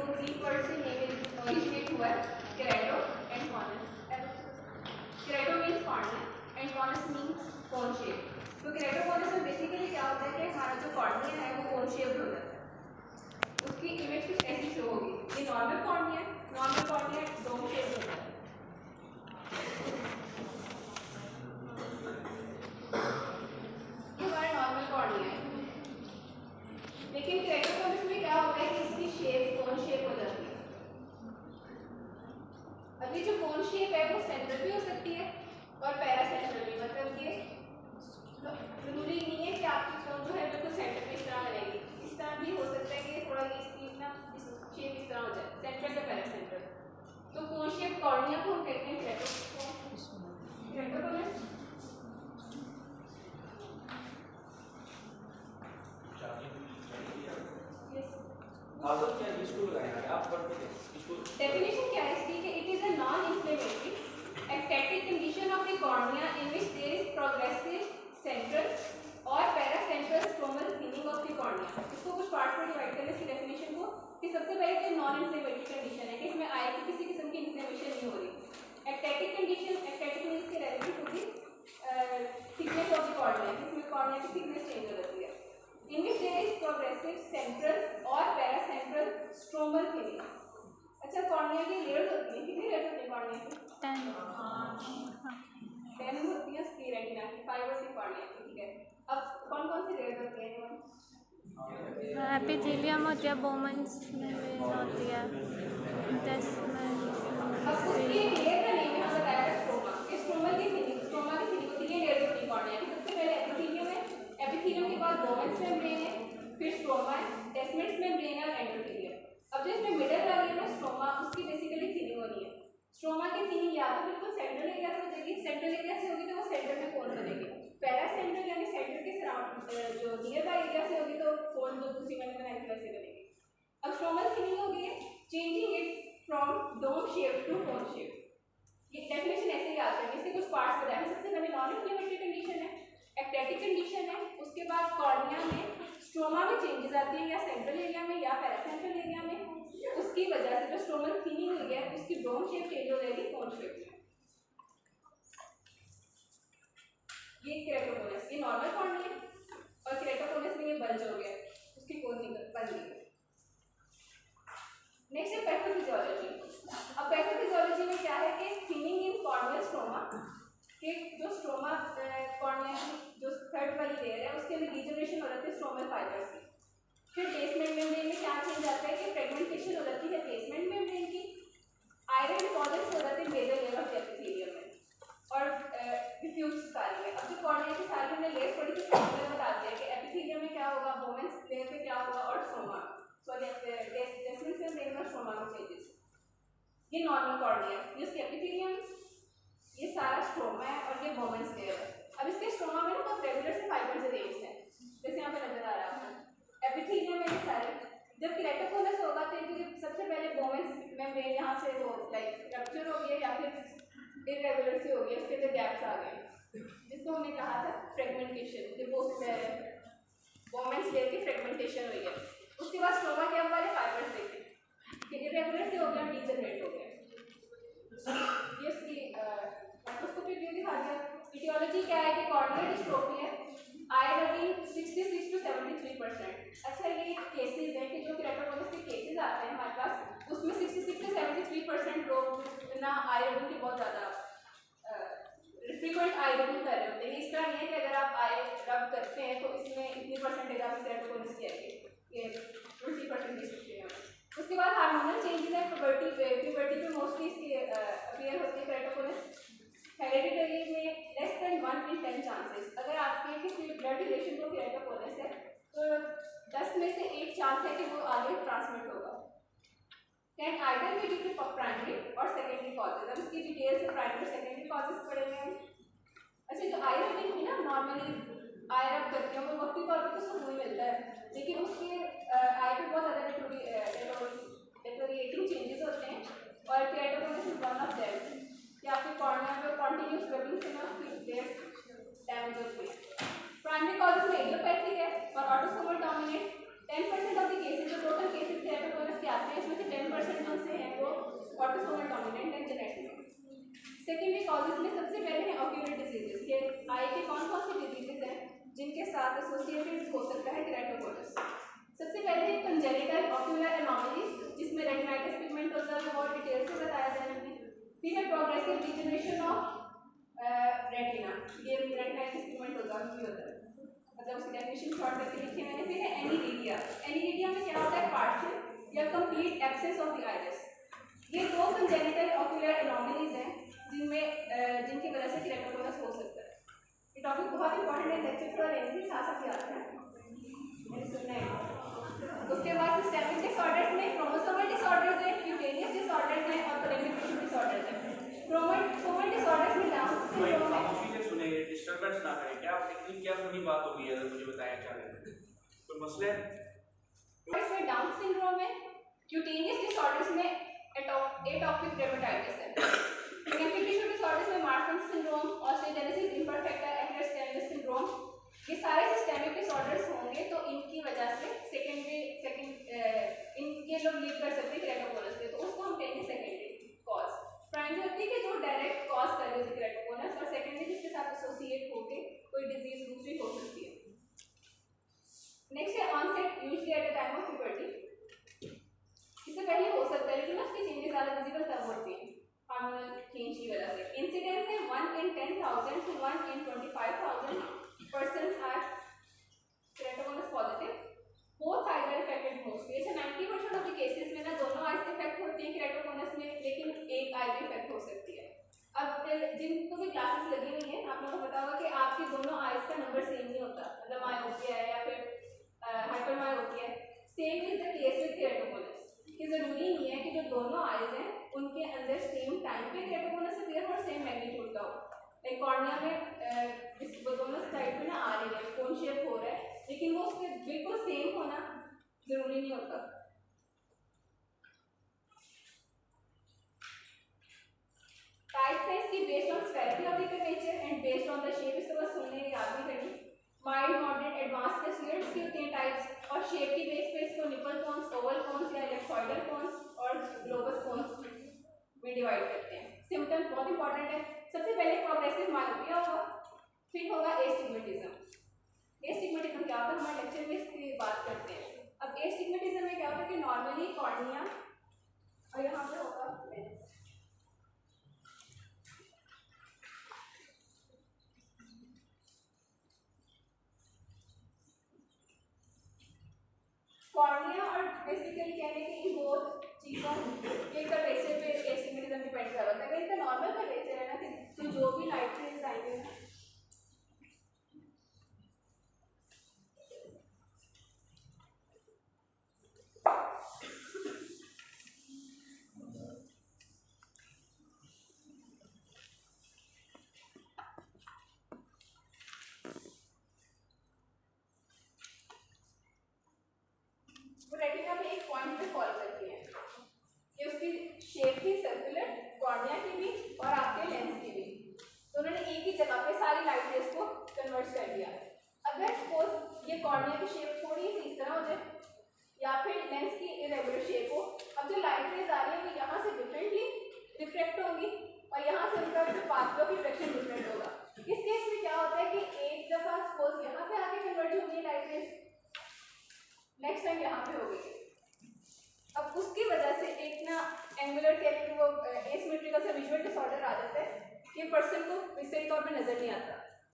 तो Greek word से name originate हुआ है kerato and conus. Kerato means cornea and conus means cone shape. तो केराटोकॉनस में बेसिकली क्या होता है कि हमारा जो कॉर्निया है वो कोन शेप्ड हो जाता है। उसकी इमेज कुछ ऐसी शो होगी। ये नॉर्मल कॉर्निया डोम शेप्ड होता है। ये हमारा नॉर्मल कॉर्निया है। लेकिन केराटोकॉनस में क्या होता है कि इसकी शेप कोन शेप हो जाती है। अब ये जो कोन शेप है वो सेंट्रल भी हो सकती है और पैरा सेंट्रल भी। मतलब ये जरूरी नहीं है कि आपकी कोन जो है बिल्कुल सेंटर में इस तरह बनेगी। इस तरह भी हो सकता है कि थोड़ा इसकी ना शेप इस तरह हो जाए, सेंट्रल या पैरा सेंट्रल। तो कोन शेप कॉर्निया को हम कहते हैं केराटोकॉनस। डेफिनेशन क्या है इसकी कि it is a non inflammatory ectatic condition of the cornea in which there is progressive central और paracentral stromal thinning of the cornea. इसको कुछ पार्ट्स में डिवाइड करें इसकी डेफिनेशन को कि सबसे पहले तो नॉन इन्फ्लेमेटरी कंडीशन है कि इसमें आई की किसी किस्म की इन्फ्लेमेशन नहीं हो रही। एक्टैटिक कंडीशन, एक्टैटिक मींस के रेलेवेंट होगी थिकनेस ऑफ द कॉर्निया, इसमें कॉर्निया की थिकनेस चेंज हो जाती है। In which there is progressive central और पैरासेंट्रल स्ट्रोमल थिनिंग। अच्छा, कॉर्निया की लेयर्स होती हैं, कितनी लेयर्स होती हैं कॉर्निया की? 10 होती है उसकी रेटिना की, 5 होती है कॉर्निया की। ठीक है, अब कौन कौन सी लेयर्स होती हैं? एपिथेलियम होती है, बोमन्स होती है, अब उसकी लेयर का नेम है बताया है स्ट्रोमा। स्ट्रोमा की थिनिंग होती है, लेयर होती है कॉर्निया की। सबसे पहले एपिथेलियम है, एपिथेलियम के बाद बोमन्स मेम्ब्रेन है, फिर स्ट्रोमा है, डेस्मेंट्स मेम्ब्रेन है और एंडोथेलियम। अब जो इसमें मिडल वाली है ना स्ट्रोमा, उसकी बेसिकली थिनिंग होनी है। स्ट्रोमा की थिनिंग या तो बिल्कुल सेंट्रल एरिया से हो जाएगी, सेंट्रल एरिया से होगी तो वो सेंटर में कोन बनेगी। पैरासेंट्रल यानी सेंटर के सराउंड जो नियर बाय एरिया से होगी तो कोन जो दूसरी मैंने बनाई थी वैसे बनेगी। अब स्ट्रोमल थिनिंग हो गई है, changing it from dome shape to cone shape. ये डेफिनेशन ऐसे ही याद करेंगे। इसके कुछ पार्ट्स बताएंगे। सबसे पहले नॉन इन्फ्लेमेटरी कंडीशन है, एक्टैटिक कंडीशन है, उसके बाद कॉर्निया में स्ट्रोमा में चेंजेस आती है या सेंट्रल एरिया में या पैरासेंट्रल एरिया में। उसकी वजह से जो स्ट्रोमल थिनिंग हुई है उसकी डोम शेप चेंज हो जाएगी कोन शेप में। ये केराटोकॉनस, ये नॉर्मल कॉर्निया और केराटोकॉनस में ये बल्ज हो गया, उसकी कोन बन गई। नेक्स्ट है पैथोफिजियोलॉजी। अब पैथोफिजियोलॉजी में क्या है कि थिनिंग इन कॉर्नियल स्ट्रोमा, कि जो स्ट्रोमा कॉर्निया की जो थर्ड वाली लेयर है उसके अंदर डिजनरेशन हो जाती है स्ट्रोमल फाइबर्स की। फिर बेसमेंट मेम्ब्रेन में क्या चेंज आता है कि फ्रेगमेंटेशन हो जाती है बेसमेंट मेम्ब्रेन की, आयरन डिपॉजिट्स हो जाते हैं बेसल लेयर ऑफ एपिथेलियम में और डिफ्यूज स्कारिंग में। अब जो कॉर्निया की सारी हमने लेयर्स पढ़ी थी उसमें बताते हैं कि एपिथेलियम में क्या होगा, बोमेंस लेयर पे क्या होगा और स्ट्रोमा डेस्मेंट मेम्ब्रेन में स्ट्रोमा में चेंजेस। ये नॉर्मल कॉर्निया, ये उसके एपिथेलियम, ये सारा स्ट्रोमा है और ये बोमेंस लेयर है। अब इसके स्ट्रोमा में ना बहुत रेगुलर से फाइबर्स अरेंज्ड हैं, जैसे यहाँ पे नजर आ रहा है। एपिथेलियम में ये सारे, जब केराटोकॉनस होगा तो सबसे पहले बोमेंस मेम्ब्रेन यहाँ से वो लाइक रप्चर हो गया या फिर इरेगुलर से हो गया, उसके अंदर गैप्स आ गए जिसको हमने कहा था फ्रेगमेंटेशन, कि वो बोमेंस लेयर की फ्रेगमेंटेशन हुई है। उसके बाद स्ट्रोमा के अब वाले फाइबर्स देखे कि इरेगुलर से हो गया, डीजनरेट हो गया। ये उसकी माइक्रोस्कोपिक व्यू दिखा दिया। इटियोलॉजी क्या है कि कॉर्नियल डिस्ट्रोफी है, आई रेटिंग 66 to 73%। अच्छा, ये केसेस है कि जो केराटोकॉनस के केसेस आते हैं हमारे पास उसमें 66 से 73% लोग ना आई रेटिंग की बहुत ज़्यादा फ्रीक्वेंट आई रेटिंग कर रहे होते हैं। इस तरह नहीं है कि अगर आप आई रब करते हैं तो इसमें इतनी परसेंटेज आपकी केराटोकॉनस की आएगी, ये 20% की सकते हैं। उसके बाद हार्मोनल चेंजेस है, प्यूबर्टी पे मोस्टली इसकी अपीयर होती है केराटोकॉनस। हेरेडिटरी में लेस देन 1 in 10 चांसेस, अगर आपके किसी ब्लड रिलेशन को केराटोकॉनस है तो 10 में से 1 चांस है कि वो आगे ट्रांसमिट होगा। Can either be due to primary और सेकेंडरी कॉजेज। अब इसकी डिटेल से प्राइमरी सेकेंडरी कॉजेज पढ़ेंगे हम। अच्छा, जो आई रेटिंग थी ना, नॉर्मली आई रब करते हैं वो वक्ती तौर पर तो सुकून मिलता है, लेकिन उसके आई पे बहुत ज़्यादा डेटोरिएटिंग चेंजेस होते हैं और केराटोकॉनस इज वन ऑफ देम कि आपके कॉर्निया में कंटिन्यूस रबिंग से ना लेयर्स डैमेज होती है। प्राइमरी कॉजेज में इडियोपैथिक है और autosomal dominant. 10% of the cases, जो टोटल केसेस केराटोकॉनस के आते हैं उसमें से ऑटोसोमल डोमिनेंट है जेनेटिक। सेकेंडरी कॉजेज में सबसे पहले है ऑक्यूलर डिजीजेस के आई के कौन कौन सी डिजीजेस हैं जिनके साथ एसोसिएटेड हो सकता है केराटोकोनस। सबसे पहले है कंजेनिटल ऑक्यूलर एनोमलीज जिसमें रेटिनाइटिस पिगमेंटोसा को बहुत डिटेल से बताया जाना है। फिर है प्रोग्रेसिव डिजेनरेशन ऑफ रेटिना, ये रेटिनाइटिस पिगमेंटोसा भी होता है, मतलब उसकी डेफिनेशन शॉर्ट करके लिखी मैंने। फिर है एनीरिडिया। एनीरिडिया में क्या होता है, पार्शियल या complete absence of the iris. ये दो कंजेनिटल ऑक्यूलर एनोमलीज हैं जिनमें जिनकी वजह से केराटोकोनस हो सकता है। ये टॉपिक बहुत इंपॉर्टेंट है, लेक्चर थोड़ा लेंथी साथ याद है, मैंने सुनना है। उसके बाद सिस्टेमिक डिसऑर्डर्स में क्रोमोसोमल डिसऑर्डर्स है, क्यूटेनियस डिसऑर्डर्स है और कोलिगेटिव टिश्यू डिसऑर्डर्स है। क्रोमोसोमल डिसऑर्डर्स में डाउन सिंड्रोम है। खामोशी से सुने, डिस्टर्बेंस ना करें। क्या इतनी क्या फनी बात होगी, अगर मुझे बताया क्या है, कोई मसला है? इसमें डाउन सिंड्रोम है, क्यूटेनियस डिसऑर्डर्स में एटोपिक डेर्मेटाइटिस है, कोलिगेटिव टिश्यू डिसऑर्डर्स में Marfan syndrome, osteogenesis imperfecta, eclairs syndrome. ये सारे सिस्टेमिक डिसऑर्डर्स होंगे तो इनकी वजह से इनके लोग लीड कर सकते हैं केराटोकोनस के, तो उसको हम कहेंगे सेकेंडरी कॉज। प्राइमरी होती है कि जो डायरेक्ट कॉज कर रही होती है केराटोकोनस, और सेकेंडरी जिसके साथ एसोसिएट होकर कोई डिजीज दूसरी हो सकती है। नेक्स्ट है onset usually at the time of puberty. इससे पहले हो सकता है लेकिन उसकी चेंजेस ज़्यादा विजिबल तब होती हैं हार्मोनल चेंज की वजह से। इंसिडेंस है 1 in 10,000 to 1 in 25,000 persons are keratoconus positive. Both eyes are affected mostly. अच्छा 90% ऑफ द केसेस में ना दोनों आइज इफेक्ट होती है केराटोकोनस में, लेकिन एक आई भी इफेक्ट हो सकती है। अब जिनको भी क्लासेस लगी हुई हैं आप लोगों को पता होगा कि आपकी दोनों आइज का नंबर सेम नहीं होता, मतलब मायोपिया है या फिर हाइपरमायोपिया है। Same is the case with keratoconus कि ज़रूरी नहीं है कि जो दोनों आइज हैं उनके अंदर सेम टाइम पे केराटोकोनस अपीयर हो और सेम मैग्नीट्यूड का हो। लाइक कॉर्निया में इस दोनों साइड पे ना आ रही है, कोन शेप हो रहा है, लेकिन वो उसके बिल्कुल सेम होना जरूरी नहीं होता। टाइप्स है इसकी based on spherical of the curvature and based on the shape. इसको बस सुनने याद नहीं करनी। माइल्ड, मॉडरेट, एडवांस प्लस की होती हैं टाइप्स, और शेप की बेस पे इसको निपल कोन्स, ओवल कोन्स या एलिप्सॉइडल कोन्स और ग्लोबस कोन्स में डिवाइड करते हैं। सिम्टम्स बहुत इंपॉर्टेंट है। सबसे पहले प्रोग्रेसिव मायोपिया होगा, फिर होगा एस्टिग्मेटिज्म। एस्टिग्मेटिज्म क्या होता है, हमारे लेक्चर में इसकी बात करते हैं। अब एस्टिग्मेटिज्म में क्या होता है कि नॉर्मली कॉर्निया और यहाँ पे होगा लेंस। कॉर्निया और बेसिकली कहने की इन बहुत चीज़ों के कर्वेचर पे एस्टिग्मेटिज्म डिपेंड कर रहा है। अगर इनका नॉर्मल कर्वेचर है ना तो जो भी लाइट रेज आएंगे ना वो रेटिना पे एक पॉइंट पे फॉल करती है। ये उसकी शेप थी सर्कुलर, कॉर्निया की भी और आपके लेंस की भी, तो उन्होंने एक ही जगह पे सारी लाइट रेज को कन्वर्ट कर दिया। अगर सपोज ये कॉर्निया की शेप थोड़ी सी इस तरह हो जाए या फिर लेंस की इरेगुलर शेप हो, अब जो लाइट रेज आ रही है वो यहाँ से डिफरेंटली रिफ्लेक्ट होंगी और यहाँ से उनका जो पाथ ऑफ रिफ्लेक्शन डिफरेंट होगा। इस केस में क्या होता है कि एक दफ़ा सपोज यहाँ पे आके कन्वर्ट होगी लाइट रेज, नेक्स्ट टाइम यहाँ पे हो गई। अब उसकी वजह से एक ना एंगुलर कहने की वो एसिमेट्रिकल से विजुअल डिसऑर्डर आ जाता है कि पर्सन को सही तौर पे नजर नहीं आता।